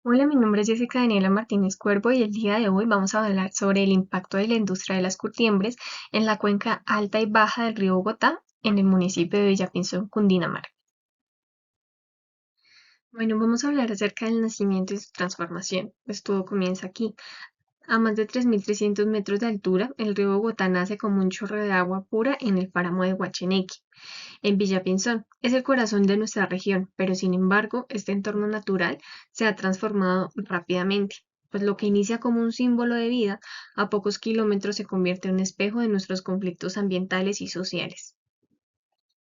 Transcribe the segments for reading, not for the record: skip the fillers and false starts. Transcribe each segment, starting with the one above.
Hola, mi nombre es Jessica Daniela Martínez Cuervo y el día de hoy vamos a hablar sobre el impacto de la industria de las curtiembres en la cuenca alta y baja del río Bogotá en el municipio de Villapinzón, Cundinamarca. Bueno, vamos a hablar acerca del nacimiento y su transformación, pues todo comienza aquí. A más de 3.300 metros de altura, el río Bogotá nace como un chorro de agua pura en el páramo de Guacheneque, en Villapinzón. Es el corazón de nuestra región, pero sin embargo, este entorno natural se ha transformado rápidamente. Pues lo que inicia como un símbolo de vida, a pocos kilómetros se convierte en un espejo de nuestros conflictos ambientales y sociales.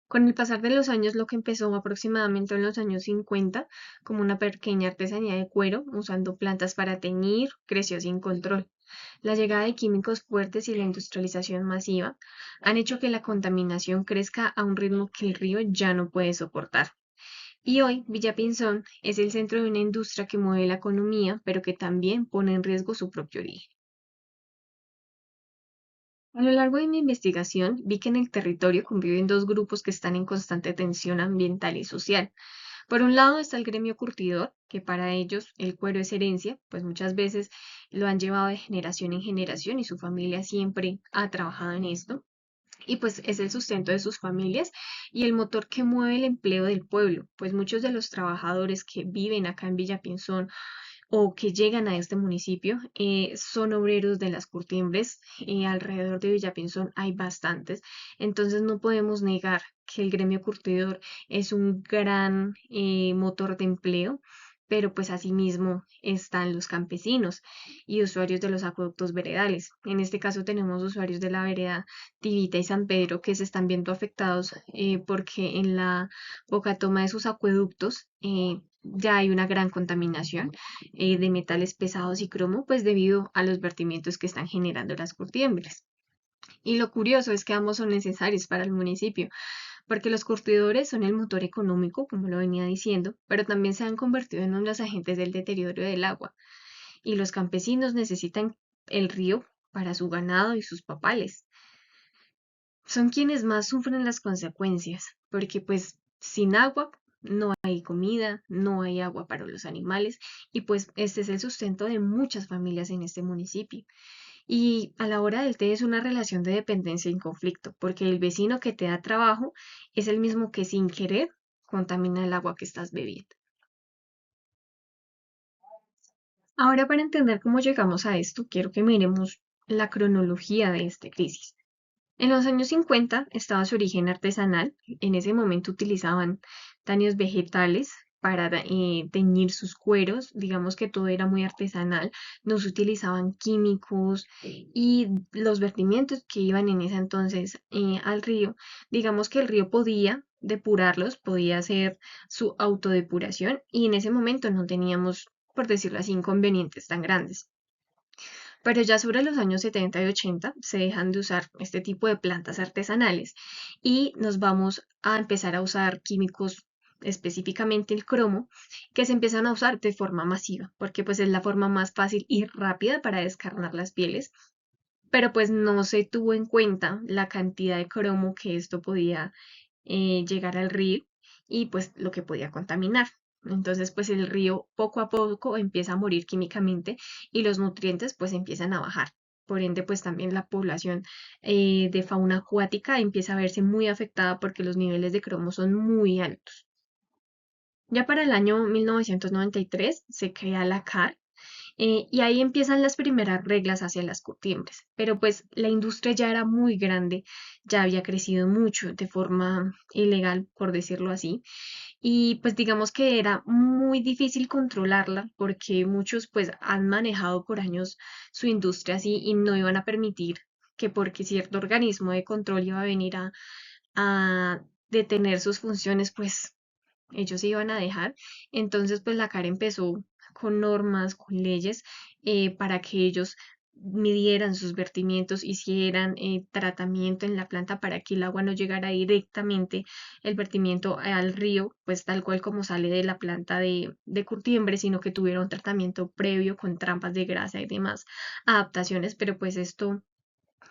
Con el pasar de los años, lo que empezó aproximadamente en los años 50 como una pequeña artesanía de cuero, usando plantas para teñir, creció sin control. La llegada de químicos fuertes y la industrialización masiva han hecho que la contaminación crezca a un ritmo que el río ya no puede soportar. Y hoy Villapinzón es el centro de una industria que mueve la economía, pero que también pone en riesgo su propio origen. A lo largo de mi investigación vi que en el territorio conviven dos grupos que están en constante tensión ambiental y social. Por un lado está el gremio curtidor, que para ellos el cuero es herencia, pues muchas veces lo han llevado de generación en generación y su familia siempre ha trabajado en esto. Y pues es el sustento de sus familias y el motor que mueve el empleo del pueblo, pues muchos de los trabajadores que viven acá en Villapinzón o que llegan a este municipio son obreros de las curtiembres. Alrededor de Villapinzón hay bastantes, entonces no podemos negar que el gremio curtidor es un gran motor de empleo, pero pues asimismo están los campesinos y usuarios de los acueductos veredales. En este caso tenemos usuarios de la vereda Tivita y San Pedro que se están viendo afectados porque en la boca toma de sus acueductos ya hay una gran contaminación de metales pesados y cromo, pues debido a los vertimientos que están generando las curtiembres. Y lo curioso es que ambos son necesarios para el municipio, porque los curtidores son el motor económico, como lo venía diciendo, pero también se han convertido en unos agentes del deterioro del agua. Y los campesinos necesitan el río para su ganado y sus papales. Son quienes más sufren las consecuencias, porque pues sin agua no hay comida, no hay agua para los animales y pues este es el sustento de muchas familias en este municipio. Y a la hora del té es una relación de dependencia y conflicto, porque el vecino que te da trabajo es el mismo que sin querer contamina el agua que estás bebiendo. Ahora, para entender cómo llegamos a esto, quiero que miremos la cronología de esta crisis. En los años 50 estaba su origen artesanal. En ese momento utilizaban daños vegetales para teñir sus cueros. Digamos que todo era muy artesanal. No se utilizaban químicos y los vertimientos que iban en ese entonces al río. Digamos que el río podía depurarlos, podía hacer su autodepuración y en ese momento no teníamos, por decirlo así, inconvenientes tan grandes. Pero ya sobre los años 70 y 80 se dejan de usar este tipo de plantas artesanales y nos vamos a empezar a usar químicos, específicamente el cromo, que se empiezan a usar de forma masiva, porque pues es la forma más fácil y rápida para descarnar las pieles, pero pues no se tuvo en cuenta la cantidad de cromo que esto podía llegar al río y pues lo que podía contaminar. Entonces pues el río poco a poco empieza a morir químicamente y los nutrientes pues empiezan a bajar. Por ende pues también la población de fauna acuática empieza a verse muy afectada porque los niveles de cromo son muy altos. Ya para el año 1993 se crea la CAR y ahí empiezan las primeras reglas hacia las curtiembres. Pero pues la industria ya era muy grande, ya había crecido mucho de forma ilegal, por decirlo así. Y pues digamos que era muy difícil controlarla porque muchos pues han manejado por años su industria así y no iban a permitir que porque cierto organismo de control iba a venir a detener sus funciones, pues ellos se iban a dejar. Entonces, pues la CAR empezó con normas, con leyes, para que ellos midieran sus vertimientos, hicieran tratamiento en la planta para que el agua no llegara directamente el vertimiento al río, pues tal cual como sale de la planta de curtiembre, sino que tuviera un tratamiento previo con trampas de grasa y demás adaptaciones, pero pues esto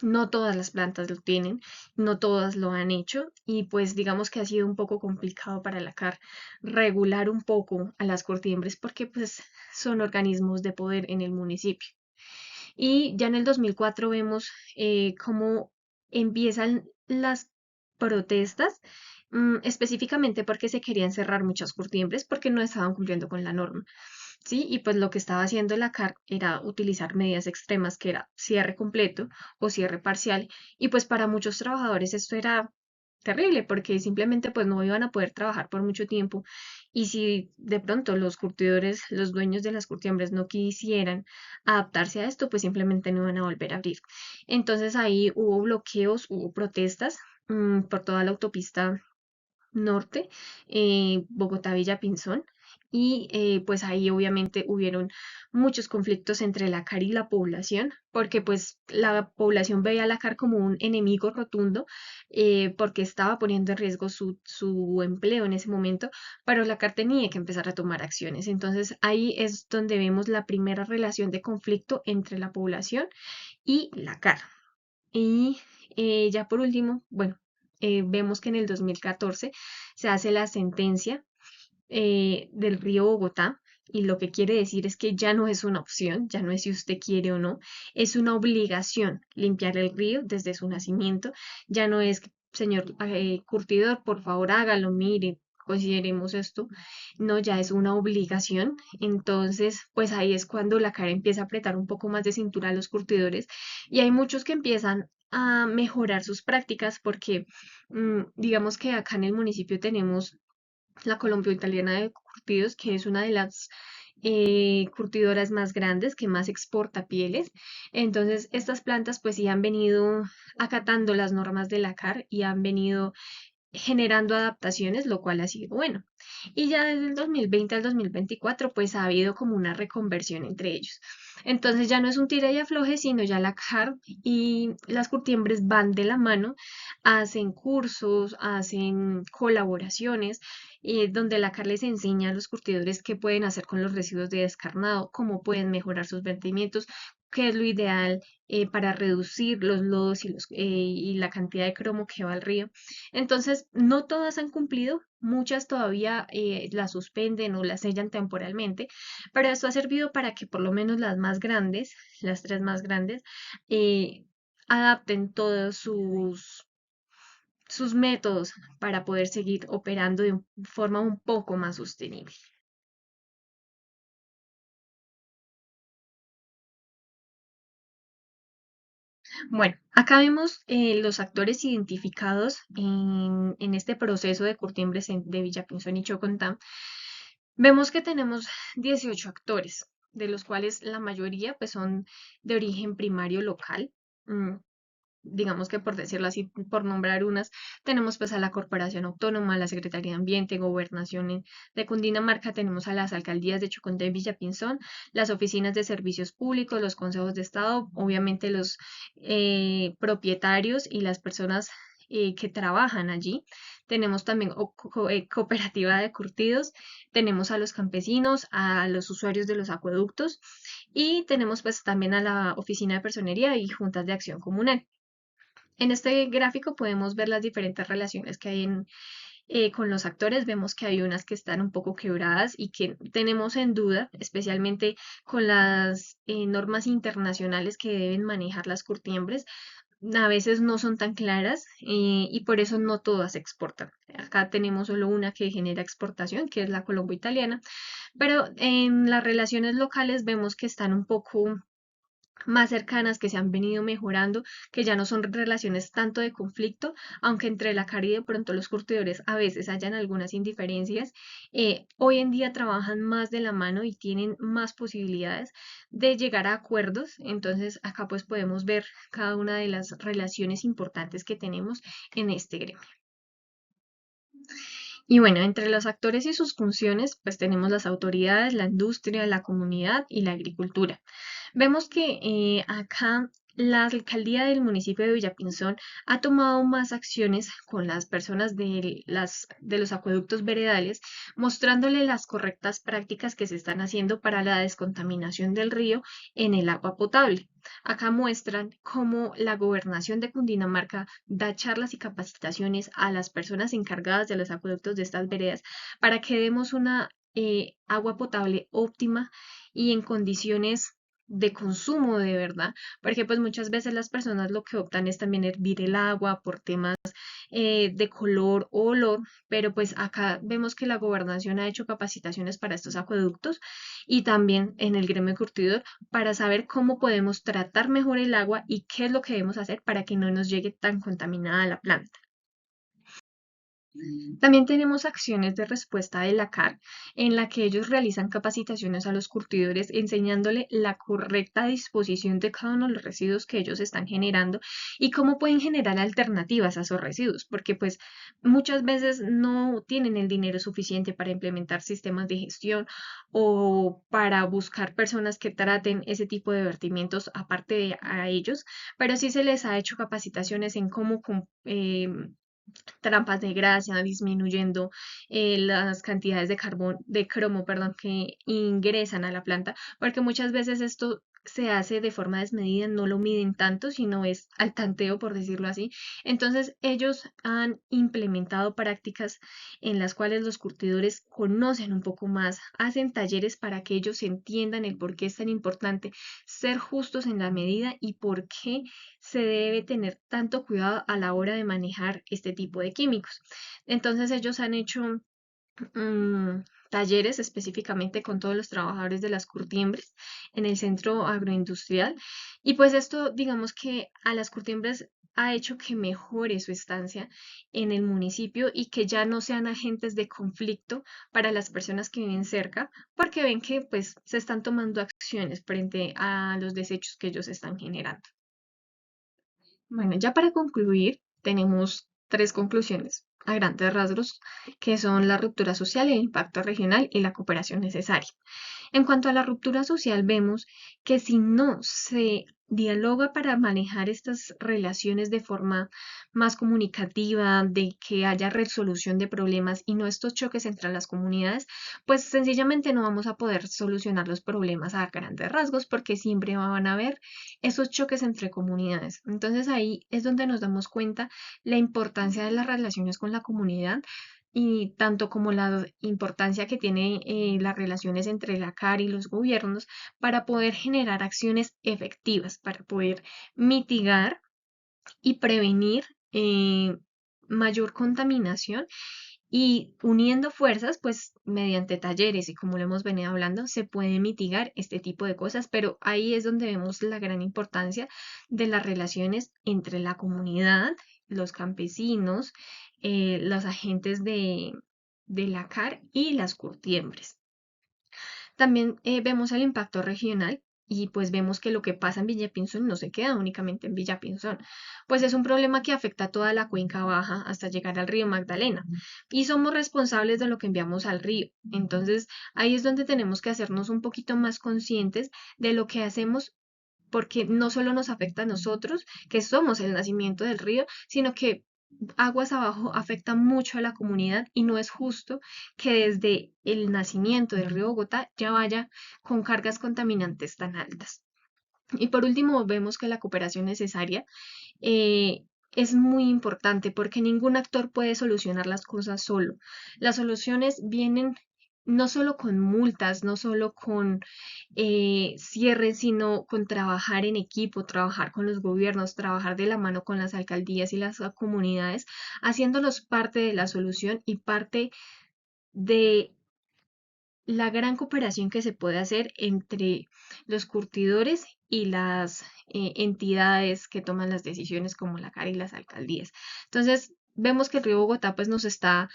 No todas las plantas lo tienen, no todas lo han hecho y pues digamos que ha sido un poco complicado para la CAR regular un poco a las cortiembres porque pues son organismos de poder en el municipio. Y ya en el 2004 vemos cómo empiezan las protestas, específicamente porque se querían cerrar muchas cortiembres porque no estaban cumpliendo con la norma. ¿Sí? Y pues lo que estaba haciendo la CAR era utilizar medidas extremas, que era cierre completo o cierre parcial. Y pues para muchos trabajadores esto era terrible porque simplemente pues no iban a poder trabajar por mucho tiempo. Y si de pronto los curtidores, los dueños de las curtiembres no quisieran adaptarse a esto, pues simplemente no iban a volver a abrir. Entonces ahí hubo bloqueos, hubo protestas por toda la autopista norte, Bogotá-Villapinzón, y pues ahí obviamente hubieron muchos conflictos entre la CAR y la población, porque pues la población veía a la CAR como un enemigo rotundo, porque estaba poniendo en riesgo su empleo en ese momento, pero la CAR tenía que empezar a tomar acciones. Entonces ahí es donde vemos la primera relación de conflicto entre la población y la CAR. Y ya por último, bueno, vemos que en el 2014 se hace la sentencia del río Bogotá y lo que quiere decir es que ya no es una opción, ya no es si usted quiere o no, es una obligación limpiar el río desde su nacimiento, ya no es, señor curtidor, por favor hágalo, mire. Consideremos esto, no, ya es una obligación. Entonces, pues ahí es cuando la cara empieza a apretar un poco más de cintura a los curtidores y hay muchos que empiezan a mejorar sus prácticas porque digamos que acá en el municipio tenemos la Colombia Italiana de Curtidos, que es una de las curtidoras más grandes que más exporta pieles. Entonces, estas plantas pues sí han venido acatando las normas de la CAR y han venido generando adaptaciones, lo cual ha sido bueno. Y ya desde el 2020 al 2024, pues ha habido como una reconversión entre ellos. Entonces ya no es un tira y afloje, sino ya la CAR y las curtiembres van de la mano, hacen cursos, hacen colaboraciones, donde la CAR les enseña a los curtidores qué pueden hacer con los residuos de descarnado, cómo pueden mejorar sus vertimientos, qué es lo ideal para reducir los lodos y la cantidad de cromo que va al río. Entonces, no todas han cumplido, muchas todavía las suspenden o las sellan temporalmente, pero esto ha servido para que por lo menos las más grandes, las tres más grandes, eh, adapten todos sus métodos para poder seguir operando de forma un poco más sostenible. Bueno, acá vemos los actores identificados en este proceso de curtiembres de Villapinzón y Chocontá. Vemos que tenemos 18 actores, de los cuales la mayoría pues, son de origen primario local. Mm, digamos que por decirlo así, por nombrar unas, tenemos pues a la Corporación Autónoma, a la Secretaría de Ambiente, Gobernación de Cundinamarca, tenemos a las alcaldías de Chocontá y Villapinzón, las oficinas de servicios públicos, los consejos de Estado, obviamente los propietarios y las personas que trabajan allí. Tenemos también cooperativa de curtidos, tenemos a los campesinos, a los usuarios de los acueductos y tenemos pues también a la oficina de personería y juntas de acción comunal. En este gráfico podemos ver las diferentes relaciones que hay con los actores. Vemos que hay unas que están un poco quebradas y que tenemos en duda, especialmente con las normas internacionales que deben manejar las curtiembres. A veces no son tan claras y por eso no todas se exportan. Acá tenemos solo una que genera exportación, que es la colombo-italiana, pero en las relaciones locales vemos que están un poco más cercanas que se han venido mejorando, que ya no son relaciones tanto de conflicto, aunque entre la CAR y de pronto los curtidores a veces hayan algunas indiferencias, hoy en día trabajan más de la mano y tienen más posibilidades de llegar a acuerdos. Entonces acá pues podemos ver cada una de las relaciones importantes que tenemos en este gremio. Y bueno, entre los actores y sus funciones, pues tenemos las autoridades, la industria, la comunidad y la agricultura. Vemos que acá La alcaldía del municipio de Villapinzón ha tomado más acciones con las personas de los acueductos veredales, mostrándole las correctas prácticas que se están haciendo para la descontaminación del río en el agua potable. Acá muestran cómo la gobernación de Cundinamarca da charlas y capacitaciones a las personas encargadas de los acueductos de estas veredas para que demos una agua potable óptima y en condiciones de consumo de verdad, porque pues muchas veces las personas lo que optan es también hervir el agua por temas de color o olor, pero pues acá vemos que la gobernación ha hecho capacitaciones para estos acueductos y también en el gremio curtidor para saber cómo podemos tratar mejor el agua y qué es lo que debemos hacer para que no nos llegue tan contaminada a la planta. También tenemos acciones de respuesta de la CAR, en la que ellos realizan capacitaciones a los curtidores, enseñándole la correcta disposición de cada uno de los residuos que ellos están generando y cómo pueden generar alternativas a esos residuos, porque pues muchas veces no tienen el dinero suficiente para implementar sistemas de gestión o para buscar personas que traten ese tipo de vertimientos aparte de a ellos, pero sí se les ha hecho capacitaciones en cómo trampas de grasa, disminuyendo las cantidades de carbón, de cromo, perdón, que ingresan a la planta, porque muchas veces esto se hace de forma desmedida, no lo miden tanto, sino es al tanteo, por decirlo así. Entonces, ellos han implementado prácticas en las cuales los curtidores conocen un poco más, hacen talleres para que ellos entiendan el por qué es tan importante ser justos en la medida y por qué se debe tener tanto cuidado a la hora de manejar este tipo de químicos. Entonces ellos han hecho talleres específicamente con todos los trabajadores de las curtiembres en el centro agroindustrial y pues esto digamos que a las curtiembres ha hecho que mejore su estancia en el municipio y que ya no sean agentes de conflicto para las personas que viven cerca porque ven que pues se están tomando acciones frente a los desechos que ellos están generando. Bueno, ya para concluir, tenemos tres conclusiones a grandes rasgos, que son la ruptura social, el impacto regional y la cooperación necesaria. En cuanto a la ruptura social, vemos que si no se dialoga para manejar estas relaciones de forma más comunicativa, de que haya resolución de problemas y no estos choques entre las comunidades, pues sencillamente no vamos a poder solucionar los problemas a grandes rasgos porque siempre van a haber esos choques entre comunidades. Entonces ahí es donde nos damos cuenta la importancia de las relaciones con la comunidad y tanto como la importancia que tiene las relaciones entre la CAR y los gobiernos para poder generar acciones efectivas, para poder mitigar y prevenir mayor contaminación y uniendo fuerzas, pues mediante talleres y como lo hemos venido hablando, se puede mitigar este tipo de cosas, pero ahí es donde vemos la gran importancia de las relaciones entre la comunidad, los campesinos, los agentes de la CAR y las curtiembres. También vemos el impacto regional y pues vemos que lo que pasa en Villapinzón no se queda únicamente en Villapinzón, pues es un problema que afecta a toda la cuenca baja hasta llegar al río Magdalena y somos responsables de lo que enviamos al río. Entonces ahí es donde tenemos que hacernos un poquito más conscientes de lo que hacemos porque no solo nos afecta a nosotros, que somos el nacimiento del río, sino que aguas abajo afecta mucho a la comunidad y no es justo que desde el nacimiento del río Bogotá ya vaya con cargas contaminantes tan altas. Y por último, vemos que la cooperación necesaria es muy importante porque ningún actor puede solucionar las cosas solo. Las soluciones vienen no solo con multas, no solo con cierres, sino con trabajar en equipo, trabajar con los gobiernos, trabajar de la mano con las alcaldías y las comunidades, haciéndolos parte de la solución y parte de la gran cooperación que se puede hacer entre los curtidores y las entidades que toman las decisiones como la CAR y las alcaldías. Entonces, vemos que el río Bogotá pues nos está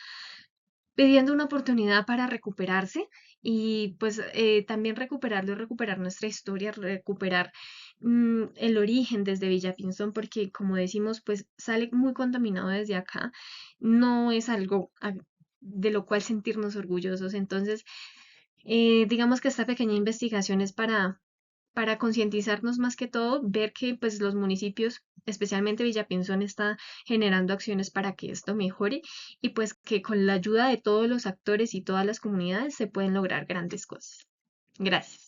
pidiendo una oportunidad para recuperarse y pues también recuperarlo y recuperar nuestra historia, recuperar el origen desde Villapinzón, porque como decimos, pues sale muy contaminado desde acá, no es algo de lo cual sentirnos orgullosos. Entonces, digamos que esta pequeña investigación es para concientizarnos más que todo, ver que pues los municipios, especialmente Villapinzón, está generando acciones para que esto mejore y pues que con la ayuda de todos los actores y todas las comunidades se pueden lograr grandes cosas. Gracias.